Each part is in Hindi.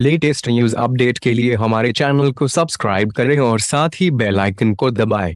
लेटेस्ट न्यूज अपडेट के लिए हमारे चैनल को सब्सक्राइब करें और साथ ही बेल आइकन को दबाएं।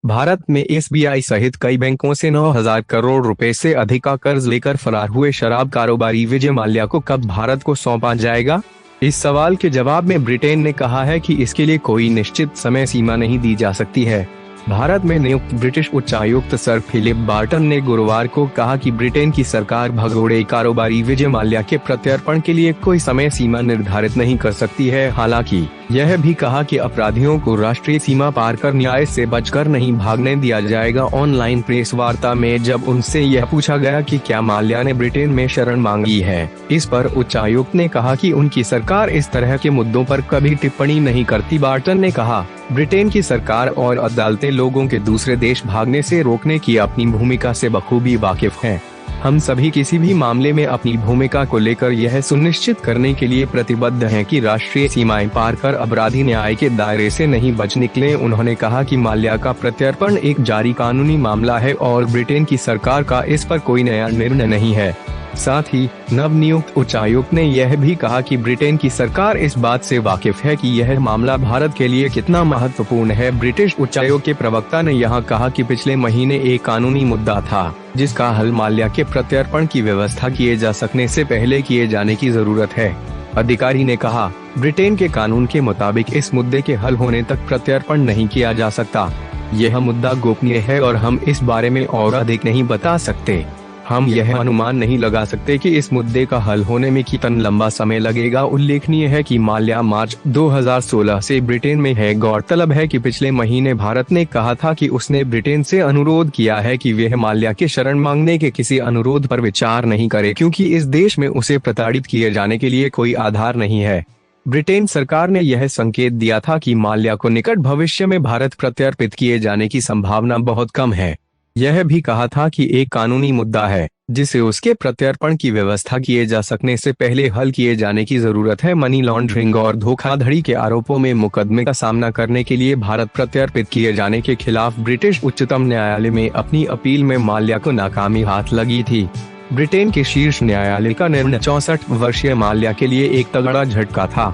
भारत में एसबीआई सहित कई बैंकों से 9,000 करोड़ रुपए से अधिक का कर्ज लेकर फरार हुए शराब कारोबारी विजय माल्या को कब भारत को सौंपा जाएगा? इस सवाल के जवाब में ब्रिटेन ने कहा है कि इसके लिए कोई निश्चित समय सीमा नहीं दी जा सकती है। भारत में नियुक्त ब्रिटिश उच्चायुक्त सर फिलिप बार्टन ने गुरुवार को कहा कि ब्रिटेन की सरकार भगोड़े कारोबारी विजय माल्या के प्रत्यर्पण के लिए कोई समय सीमा निर्धारित नहीं कर सकती है। हालांकि यह भी कहा कि अपराधियों को राष्ट्रीय सीमा पार कर न्याय से बचकर नहीं भागने दिया जाएगा। ऑनलाइन प्रेस वार्ता में जब उनसे यह पूछा गया कि क्या माल्या ने ब्रिटेन में शरण मांगी है, इस पर उच्चायुक्त ने कहा कि उनकी सरकार इस तरह के मुद्दों पर कभी टिप्पणी नहीं करती। बार्टन ने कहा, ब्रिटेन की सरकार और अदालतें लोगों के दूसरे देश भागने से रोकने की अपनी भूमिका से बखूबी वाकिफ हैं। हम सभी किसी भी मामले में अपनी भूमिका को लेकर यह सुनिश्चित करने के लिए प्रतिबद्ध हैं कि राष्ट्रीय सीमाएं पार कर अपराधी न्याय के दायरे से नहीं बच निकले। उन्होंने कहा कि माल्या का प्रत्यर्पण एक जारी कानूनी मामला है और ब्रिटेन की सरकार का इस पर कोई नया निर्णय नहीं है। साथ ही नवनियुक्त उच्चायुक्त ने यह भी कहा कि ब्रिटेन की सरकार इस बात से वाकिफ है कि यह मामला भारत के लिए कितना महत्वपूर्ण है। ब्रिटिश उच्चायोग के प्रवक्ता ने यहां कहा कि पिछले महीने एक कानूनी मुद्दा था जिसका हल माल्या के प्रत्यर्पण की व्यवस्था किए जा सकने से पहले किए जाने की जरूरत है। अधिकारी ने कहा, ब्रिटेन के कानून के मुताबिक इस मुद्दे के हल होने तक प्रत्यर्पण नहीं किया जा सकता। यह मुद्दा गोपनीय है और हम इस बारे में और अधिक नहीं बता सकते। हम यह अनुमान नहीं लगा सकते कि इस मुद्दे का हल होने में कितना लंबा समय लगेगा। उल्लेखनीय है कि माल्या मार्च 2016 से ब्रिटेन में है। गौरतलब है कि पिछले महीने भारत ने कहा था कि उसने ब्रिटेन से अनुरोध किया है कि वह माल्या के शरण मांगने के किसी अनुरोध पर विचार नहीं करे, क्योंकि इस देश में उसे प्रताड़ित किए जाने के लिए कोई आधार नहीं है। ब्रिटेन सरकार ने यह संकेत दिया था कि माल्या को निकट भविष्य में भारत प्रत्यर्पित किए जाने की संभावना बहुत कम है। यह भी कहा था कि एक कानूनी मुद्दा है जिसे उसके प्रत्यर्पण की व्यवस्था किए जा सकने से पहले हल किए जाने की जरूरत है। मनी लॉन्ड्रिंग और धोखाधड़ी के आरोपों में मुकदमे का सामना करने के लिए भारत प्रत्यर्पित किए जाने के खिलाफ ब्रिटिश उच्चतम न्यायालय में अपनी अपील में माल्या को नाकामी हाथ लगी थी। ब्रिटेन के शीर्ष न्यायालय का निर्णय 64 वर्षीय माल्या के लिए एक तगड़ा झटका था।